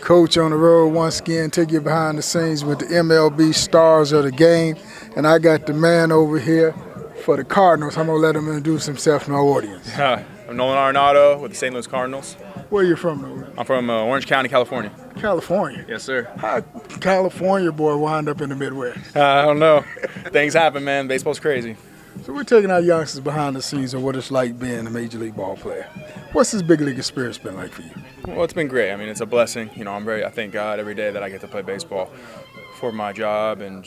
Coach on the road once again, take you behind the scenes with the MLB stars of the game. And I got the man over here for the Cardinals. I'm going to let him introduce himself to my audience. I'm Nolan Arenado with the St. Louis Cardinals. Where are you from, Nolan? I'm from Orange County, California. California? Yes, sir. How California boy wind up in the Midwest? I don't know. Things happen, man. Baseball's crazy. So we're taking our youngsters behind the scenes of what it's like being a major league ball player. What's this big league experience been like for you? Well, it's been great. I mean, it's a blessing. You know, I thank God every day that I get to play baseball for my job, and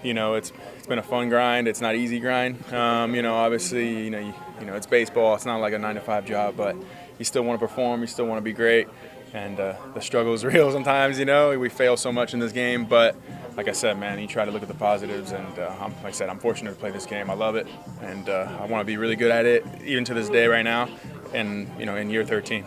you know, it's been a fun grind. It's not easy grind. You know, obviously, you know, it's baseball. It's not like a 9-to-5 job, but you still want to perform. You still want to be great, and the struggle is real sometimes. You know, we fail so much in this game, but like I said, man, you try to look at the positives, and like I said, I'm fortunate to play this game. I love it, and I want to be really good at it, even to this day right now, and you know, in year 13.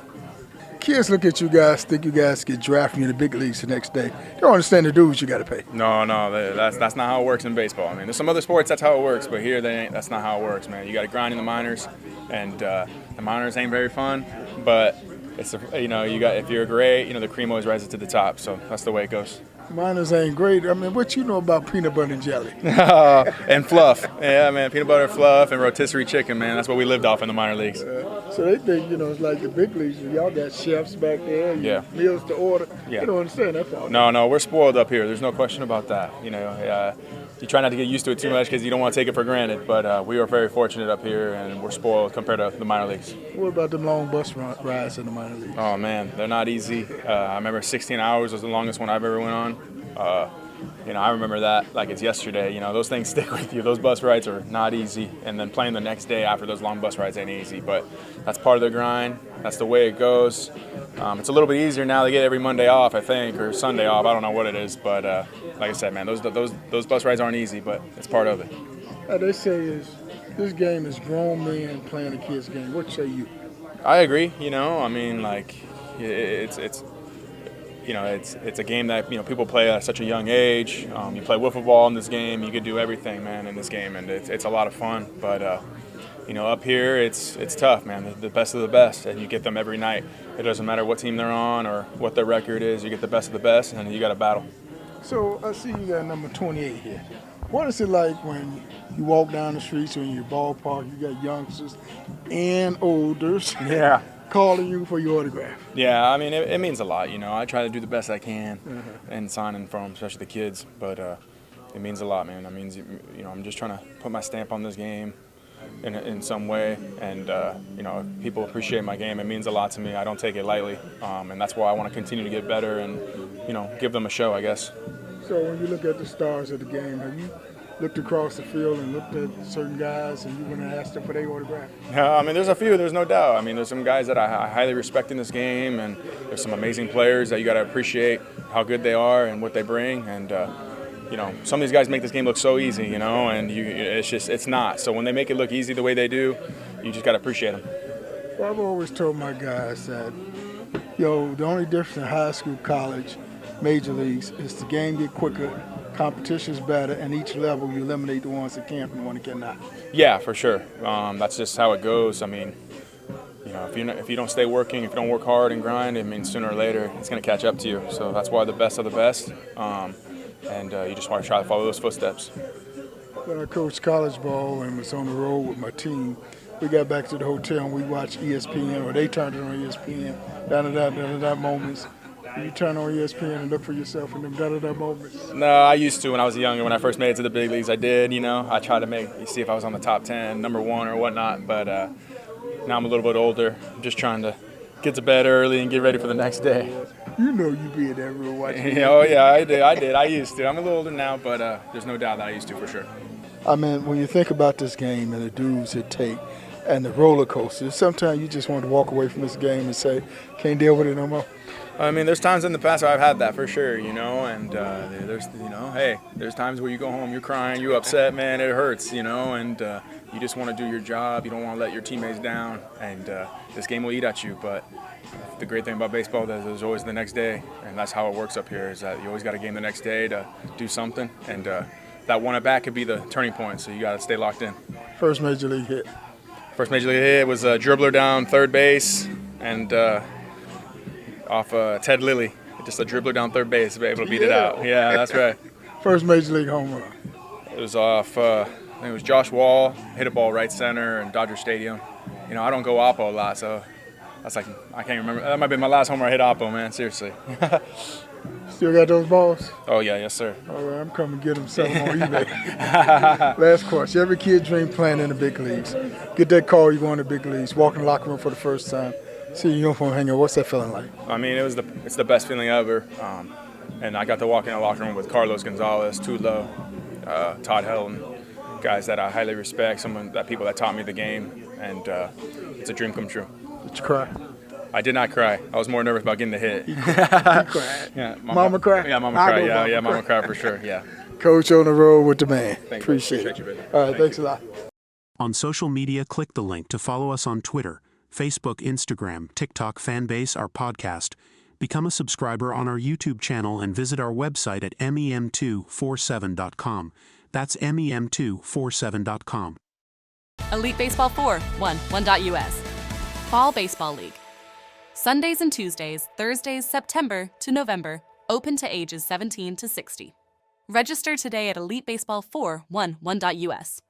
Kids look at you guys, think you guys get drafted in the big leagues the next day. They don't understand the dues you got to pay. No, that's not how it works in baseball. I mean, there's some other sports that's how it works, but here that's not how it works, man. You got to grind in the minors, and the minors ain't very fun, but it's you know, if you're great, you know, the cream always rises to the top. So that's the way it goes. Minors ain't great. I mean, what you know about peanut butter and jelly? And fluff. Yeah, man, peanut butter, fluff, and rotisserie chicken, man. That's what we lived off in the minor leagues. So they think, you know, it's like the big leagues. Y'all got chefs back there, meals to order. Yeah. You don't understand that part. No, we're spoiled up here. There's no question about that. You know, you try not to get used to it too much because you don't want to take it for granted. But we are very fortunate up here, and we're spoiled compared to the minor leagues. What about them long bus rides in the minor leagues? Oh, man, they're not easy. I remember 16 hours was the longest one I've ever went on. You know, I remember that like it's yesterday. You know, those things stick with you. Those bus rides are not easy. And then playing the next day after those long bus rides ain't easy. But that's part of the grind. That's the way it goes. It's a little bit easier now. They get every Monday off, I think, or Sunday off. I don't know what it is. But like I said, man, those bus rides aren't easy, but it's part of it. They say this game is grown men playing a kid's game. What say you? I agree. You know, I mean, like, it's you know, it's a game that, you know, people play at such a young age. You play wiffle ball in this game. You could do everything, man, in this game, and it's a lot of fun. But you know, up here it's tough, man. The best of the best, and you get them every night. It doesn't matter what team they're on or what their record is. You get the best of the best, and you got to battle. So I see you got number 28 here. What is it like when you walk down the streets or in your ballpark? You got youngsters and olders. Yeah. Calling you for your autograph. Yeah, I mean, it means a lot, you know. I try to do the best I can and signing for them, especially the kids. But it means a lot, man. That means, you know, I'm just trying to put my stamp on this game in some way. And, you know, if people appreciate my game, it means a lot to me. I don't take it lightly. And that's why I want to continue to get better and, you know, give them a show, I guess. So when you look at the stars of the game, have you looked across the field and looked at certain guys and you went and asked them for their autograph? Yeah, I mean, there's a few, there's no doubt. I mean, there's some guys that I highly respect in this game, and there's some amazing players that you got to appreciate how good they are and what they bring. And, you know, some of these guys make this game look so easy, you know, and it's not. So when they make it look easy the way they do, you just got to appreciate them. Well, I've always told my guys that, the only difference in high school, college, major leagues is the game get quicker, competition's better, and each level you eliminate the ones that can from the one that cannot. Yeah, for sure. That's just how it goes. I mean, you know, if you don't stay working, if you don't work hard and grind, I mean, sooner or later it's going to catch up to you. So that's why the best of the best, and you just want to try to follow those footsteps. When I coached college ball and was on the road with my team, we got back to the hotel and we watched ESPN, or they turned it on ESPN, da-da-da moments. You turn on ESPN and look for yourself in them da-da-da moments? No, I used to when I was younger. When I first made it to the big leagues, I did, you know. I tried to see if I was on the top 10, number 1 or whatnot. But now I'm a little bit older. I'm just trying to get to bed early and get ready for the next day. You know you be in that room watching. Oh, yeah, I did. I used to. I'm a little older now, but there's no doubt that I used to for sure. I mean, when you think about this game and the dues it take and the roller coasters, sometimes you just want to walk away from this game and say, can't deal with it no more. I mean, there's times in the past where I've had that for sure, you know, and there's, you know, hey, there's times where you go home, you're crying, you're upset, man, it hurts, you know, and you just want to do your job. You don't want to let your teammates down, and this game will eat at you. But the great thing about baseball is there's always the next day, and that's how it works up here, is that you always got a game the next day to do something, and that one at bat could be the turning point, so you got to stay locked in. First major league hit? First major league hit was a dribbler down third base, and off Ted Lilly, just a dribbler down third base, be able to beat it out. Yeah, that's right. First major league home run. It was off. I think it was Josh Wall, hit a ball right center in Dodger Stadium. I don't go Oppo a lot, so that's like I can't remember. That might be my last homer I hit Oppo, man. Seriously. Still got those balls? Oh yeah, yes sir. All right, I'm coming to get them, sell them on eBay. Last question. Every kid dream playing in the big leagues. Get that call, you go in the big leagues. Walk in the locker room for the first time. See your uniform hanging. What's that feeling like? I mean, it's the best feeling ever. And I got to walk in the locker room with Carlos Gonzalez, Tudlo, Todd Helton, guys that I highly respect, people that taught me the game, and it's a dream come true. Did you cry? I did not cry. I was more nervous about getting the hit. You cried. Yeah, Mama cried? Yeah, Mama cried. Yeah, Mama cried for sure. Yeah. Coach on the road with the man. Appreciate you, it. brother. All right, thanks a lot. On social media, click the link to follow us on Twitter, Facebook, Instagram, TikTok, Fanbase, our podcast. Become a subscriber on our YouTube channel and visit our website at mem247.com. That's mem247.com. Elite Baseball 4, 1.US. Fall Baseball League. Sundays and Tuesdays, Thursdays, September to November. Open to ages 17 to 60. Register today at elitebaseball4, 1.US.